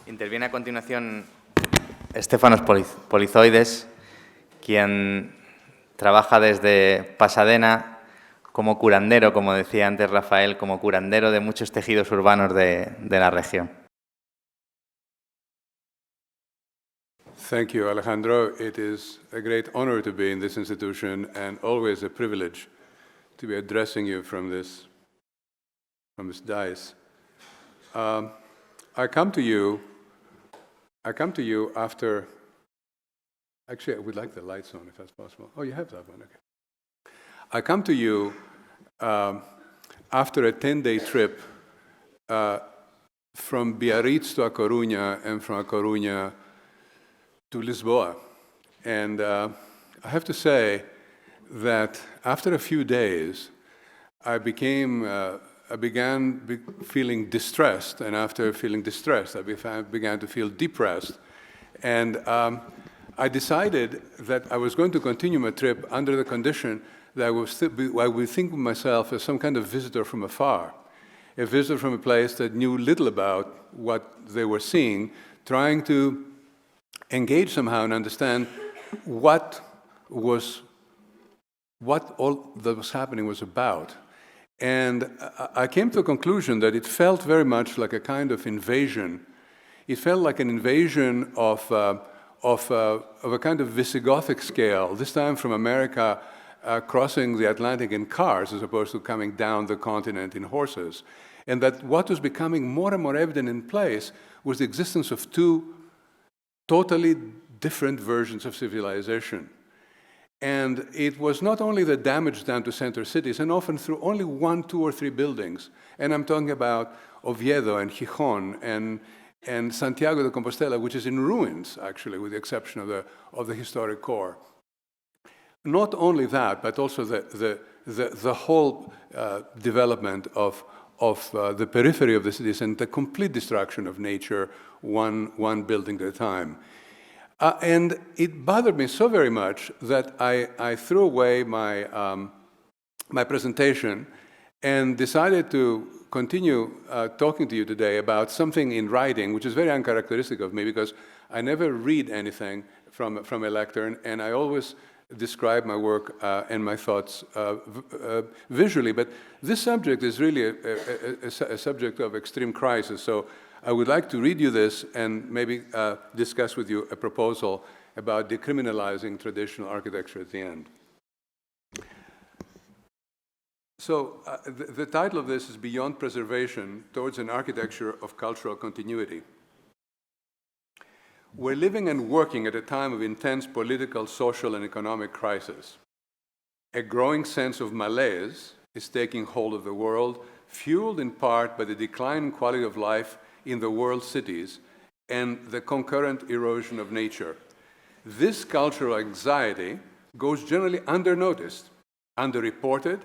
Interviene a continuación Stefanos Polyzoides, quien trabaja desde Pasadena como curandero, como decía antes Rafael, como curandero de muchos tejidos urbanos de la región. Thank you, Alejandro. It is a great honor to be in this institution and always a privilege to be addressing you from this dais. I come to you after, actually I would like the lights on if that's possible. Oh, you have that one, okay. I come to you after a 10-day trip from Biarritz to A Coruña and from A Coruña to Lisboa. And I have to say that after a few days, I began feeling distressed, and after feeling distressed, I began to feel depressed. And I decided that I was going to continue my trip under the condition that I would think of myself as some kind of visitor from afar, a visitor from a place that knew little about what they were seeing, trying to engage somehow and understand what all that was happening was about. And I came to a conclusion that it felt very much like a kind of invasion. It felt like an invasion of a kind of Visigothic scale, this time from America crossing the Atlantic in cars as opposed to coming down the continent in horses. And that what was becoming more and more evident in place was the existence of two totally different versions of civilization. And it was not only the damage done to center cities, and often through only 1, 2, or 3 buildings. And I'm talking about Oviedo and Gijón and Santiago de Compostela, which is in ruins, actually, with the exception of the historic core. Not only that, but also the whole development of the periphery of the cities and the complete destruction of nature, one building at a time. And it bothered me so very much that I threw away my presentation and decided to continue talking to you today about something in writing, which is very uncharacteristic of me because I never read anything from a lectern, and I always describe my work and my thoughts visually. But this subject is really a subject of extreme crisis. So I would like to read you this and maybe discuss with you a proposal about decriminalizing traditional architecture at the end. So the title of this is Beyond Preservation Towards an Architecture of Cultural Continuity. We're living and working at a time of intense political, social, and economic crisis. A growing sense of malaise is taking hold of the world, fueled in part by the decline in quality of life in the world's cities and the concurrent erosion of nature. This cultural anxiety goes generally undernoticed, underreported,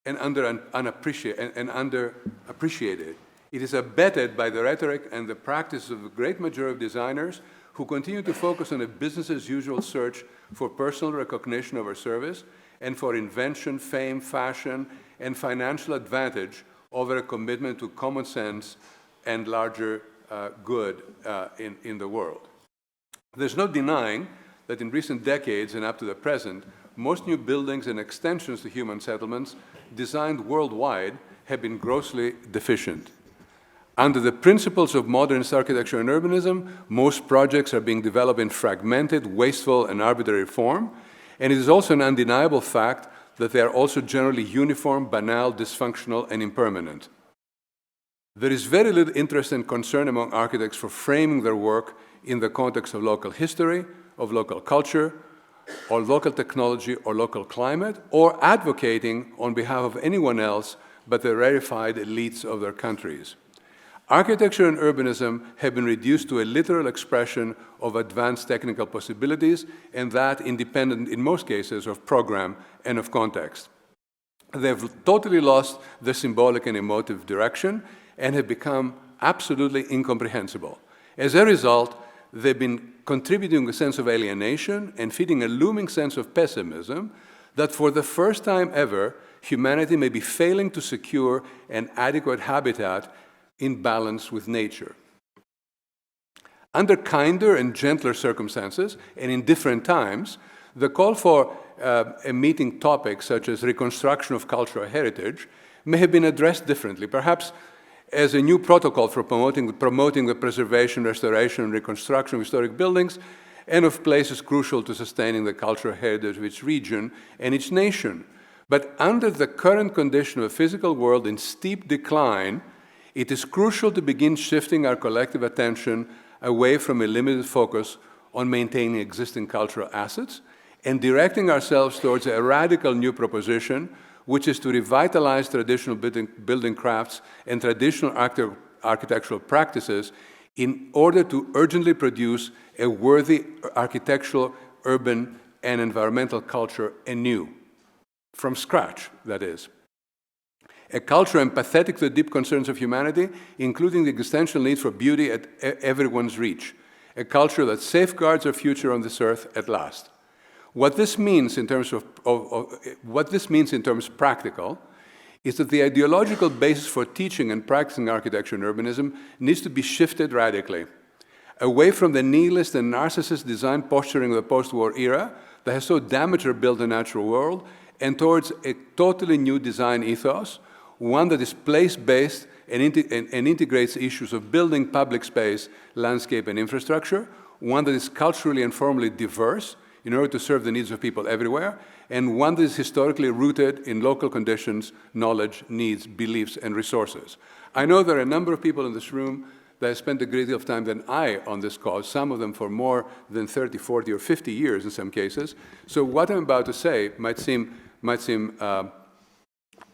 and underappreciated. It is abetted by the rhetoric and the practice of the great majority of designers who continue to focus on a business-as-usual search for personal recognition of our service and for invention, fame, fashion, and financial advantage over a commitment to common sense and larger good in the world. There's no denying that in recent decades and up to the present, most new buildings and extensions to human settlements designed worldwide have been grossly deficient. Under the principles of modernist architecture and urbanism, most projects are being developed in fragmented, wasteful, and arbitrary form, and it is also an undeniable fact that they are also generally uniform, banal, dysfunctional, and impermanent. There is very little interest and concern among architects for framing their work in the context of local history, of local culture, or local technology, or local climate, or advocating on behalf of anyone else but the rarefied elites of their countries. Architecture and urbanism have been reduced to a literal expression of advanced technical possibilities, and that independent, in most cases, of program and of context. They've totally lost their symbolic and emotive direction and have become absolutely incomprehensible. As a result, they've been contributing a sense of alienation and feeding a looming sense of pessimism that for the first time ever, humanity may be failing to secure an adequate habitat in balance with nature. Under kinder and gentler circumstances, and in different times, the call for a meeting topic such as reconstruction of cultural heritage may have been addressed differently, perhaps as a new protocol for promoting the preservation, restoration, and reconstruction of historic buildings and of places crucial to sustaining the cultural heritage of each region and each nation. But under the current condition of a physical world in steep decline, it is crucial to begin shifting our collective attention away from a limited focus on maintaining existing cultural assets and directing ourselves towards a radical new proposition, which is to revitalize traditional building crafts and traditional architectural practices in order to urgently produce a worthy architectural, urban, and environmental culture anew. From scratch, that is. A culture empathetic to the deep concerns of humanity, including the existential need for beauty at everyone's reach. A culture that safeguards our future on this earth at last. What this means in terms practical is that the ideological basis for teaching and practicing architecture and urbanism needs to be shifted radically, away from the nihilist and narcissist design posturing of the post-war era that has so damaged or built the natural world, and towards a totally new design ethos, one that is place-based and integrates issues of building, public space, landscape, and infrastructure, one that is culturally and formally diverse in order to serve the needs of people everywhere, and one that is historically rooted in local conditions, knowledge, needs, beliefs, and resources. I know there are a number of people in this room that have spent a great deal of time than I on this cause, some of them for more than 30, 40, or 50 years in some cases. So what I'm about to say might seem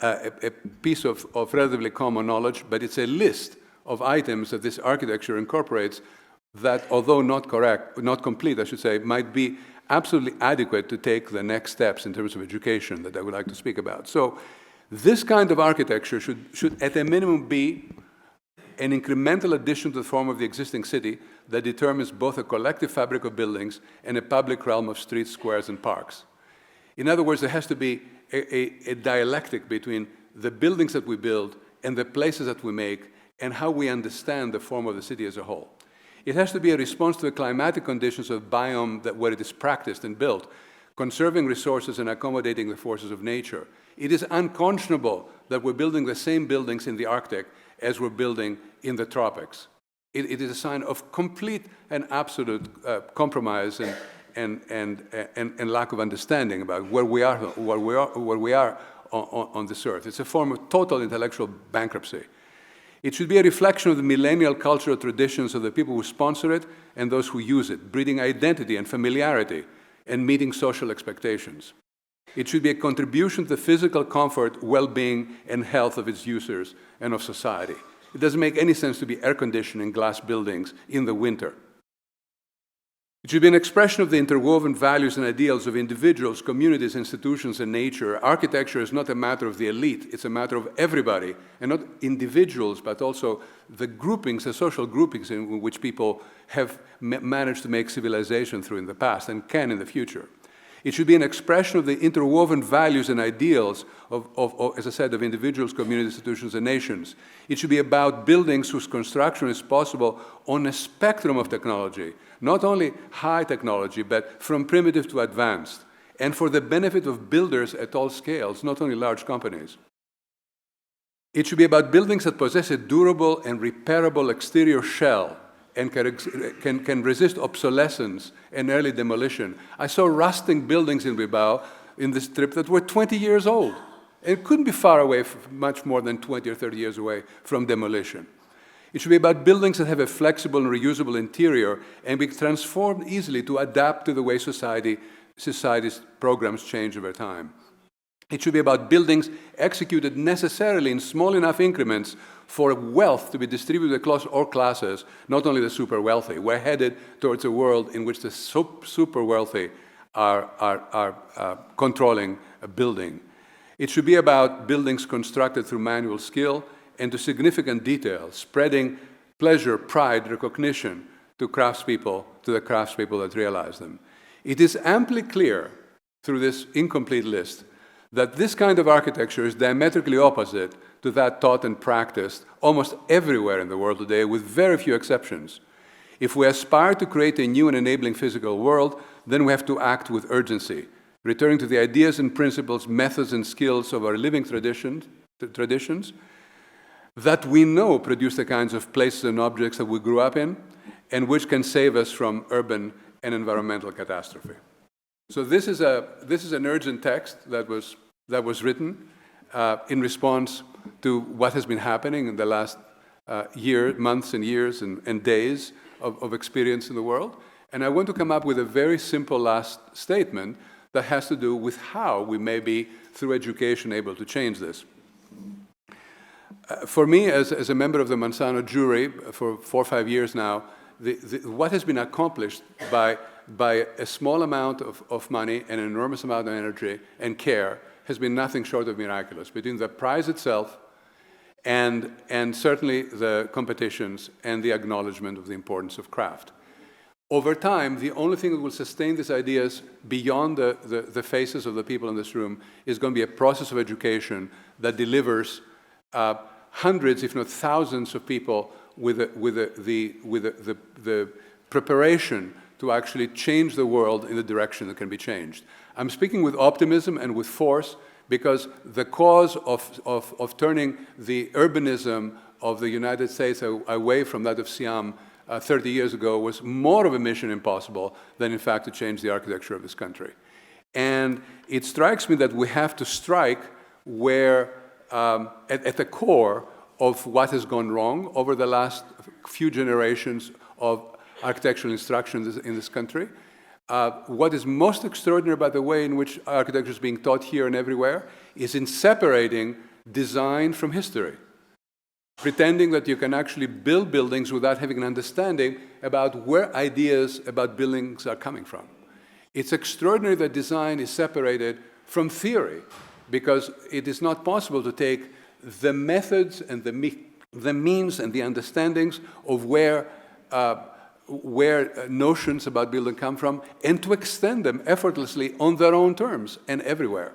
a piece of relatively common knowledge, but it's a list of items that this architecture incorporates that, although not complete, I should say, might be absolutely adequate to take the next steps in terms of education that I would like to speak about. So this kind of architecture should at a minimum be an incremental addition to the form of the existing city that determines both a collective fabric of buildings and a public realm of streets, squares, and parks. In other words, there has to be a dialectic between the buildings that we build and the places that we make and how we understand the form of the city as a whole. It has to be a response to the climatic conditions of biome where it is practiced and built, conserving resources and accommodating the forces of nature. It is unconscionable that we're building the same buildings in the Arctic as we're building in the tropics. It is a sign of complete and absolute compromise and lack of understanding about where we are on this earth. It's a form of total intellectual bankruptcy. It should be a reflection of the millennial cultural traditions of the people who sponsor it and those who use it, breeding identity and familiarity and meeting social expectations. It should be a contribution to the physical comfort, well-being, and health of its users and of society. It doesn't make any sense to be air-conditioned in glass buildings in the winter. It should be an expression of the interwoven values and ideals of individuals, communities, institutions, and nature. Architecture is not a matter of the elite, it's a matter of everybody, and not individuals, but also the groupings, the social groupings in which people have managed to make civilization through in the past and can in the future. It should be an expression of the interwoven values and ideals of, as I said, of individuals, communities, institutions, and nations. It should be about buildings whose construction is possible on a spectrum of technology, not only high technology, but from primitive to advanced, and for the benefit of builders at all scales, not only large companies. It should be about buildings that possess a durable and repairable exterior shell and can resist obsolescence and early demolition. I saw rusting buildings in Bilbao in this trip that were 20 years old. It couldn't be far away, much more than 20 or 30 years away from demolition. It should be about buildings that have a flexible and reusable interior and be transformed easily to adapt to the way society's programs change over time. It should be about buildings executed necessarily in small enough increments for wealth to be distributed across all classes, not only the super wealthy. We're headed towards a world in which the super wealthy are controlling a building. It should be about buildings constructed through manual skill and to significant detail, spreading pleasure, pride, recognition to craftspeople, to the craftspeople that realize them. It is amply clear through this incomplete list that this kind of architecture is diametrically opposite to that taught and practiced almost everywhere in the world today, with very few exceptions. If we aspire to create a new and enabling physical world, then we have to act with urgency, returning to the ideas and principles, methods and skills of our living traditions that we know produce the kinds of places and objects that we grew up in and which can save us from urban and environmental catastrophe. So this is an urgent text that was written in response to what has been happening in the last months and years and days of experience in the world. And I want to come up with a very simple last statement that has to do with how we may be, through education, able to change this. For me, as a member of the Manzano jury for 4 or 5 years now, what has been accomplished by a small amount of money and an enormous amount of energy and care has been nothing short of miraculous, between the prize itself and certainly the competitions and the acknowledgement of the importance of craft. Over time, the only thing that will sustain these ideas beyond the faces of the people in this room is going to be a process of education that delivers hundreds, if not thousands, of people with the preparation to actually change the world in the direction that can be changed. I'm speaking with optimism and with force because the cause of turning the urbanism of the United States away from that of Siam 30 years ago was more of a mission impossible than, in fact, to change the architecture of this country. And it strikes me that we have to strike where, at the core of what has gone wrong over the last few generations of architectural instruction in this country. What is most extraordinary about the way in which architecture is being taught here and everywhere is in separating design from history, pretending that you can actually build buildings without having an understanding about where ideas about buildings are coming from. It's extraordinary that design is separated from theory, because it is not possible to take the methods and the means and the understandings of where notions about building come from and to extend them effortlessly on their own terms and everywhere.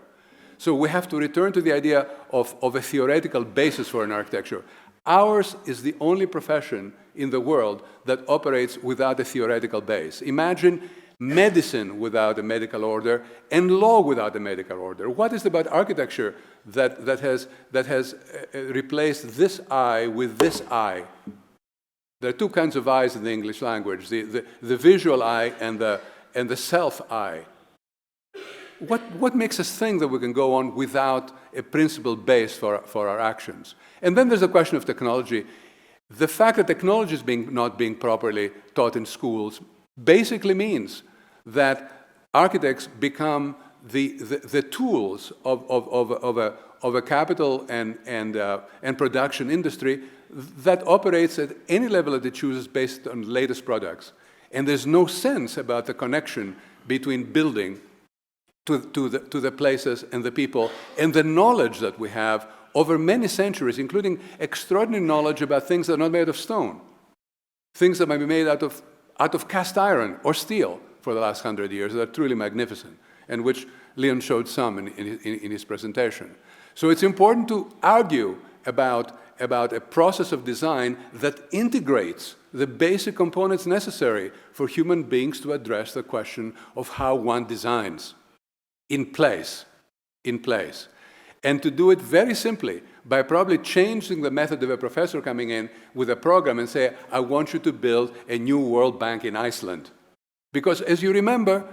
So we have to return to the idea of a theoretical basis for an architecture. Ours is the only profession in the world that operates without a theoretical base. Imagine medicine without a medical order and law without a medical order. What is it about architecture that has replaced this eye with this eye? There are two kinds of eyes in the English language, the visual eye and the self eye. What makes us think that we can go on without a principled base for our actions? And then there's the question of technology. The fact that technology is not being properly taught in schools basically means that architects become the tools of a capital and production industry that operates at any level that it chooses based on latest products. And there's no sense about the connection between building to the places and the people and the knowledge that we have over many centuries, including extraordinary knowledge about things that are not made of stone, things that might be made out of cast iron or steel for the last 100 years that are truly magnificent, and which Leon showed some in his presentation. So it's important to argue about a process of design that integrates the basic components necessary for human beings to address the question of how one designs in place. And to do it very simply by probably changing the method of a professor coming in with a program and say, I want you to build a new World Bank in Iceland. Because as you remember,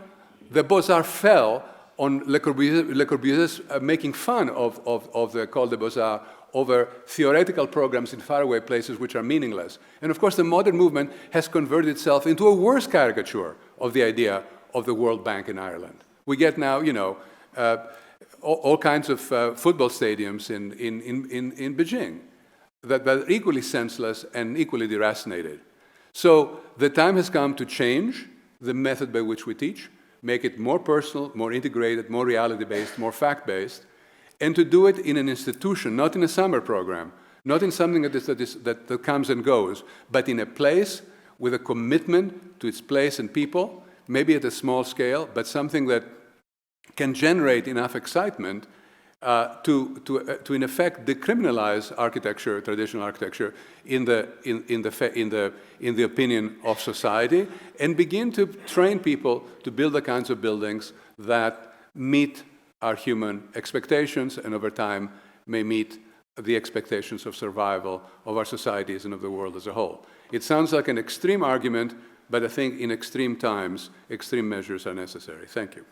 the Beaux-Arts fell on Le Corbusier's making fun of the École des Beaux-Arts over theoretical programs in faraway places which are meaningless. And of course, the modern movement has converted itself into a worse caricature of the idea of the World Bank in Ireland. We get now, all kinds of football stadiums in Beijing that are equally senseless and equally deracinated. So the time has come to change the method by which we teach, make it more personal, more integrated, more reality-based, more fact-based, and to do it in an institution, not in a summer program, not in something that comes and goes, but in a place with a commitment to its place and people, maybe at a small scale, but something that can generate enough excitement to in effect decriminalize architecture, traditional architecture, in the opinion of society, and begin to train people to build the kinds of buildings that meet our human expectations, and over time may meet the expectations of survival of our societies and of the world as a whole. It sounds like an extreme argument, but I think in extreme times, extreme measures are necessary. Thank you.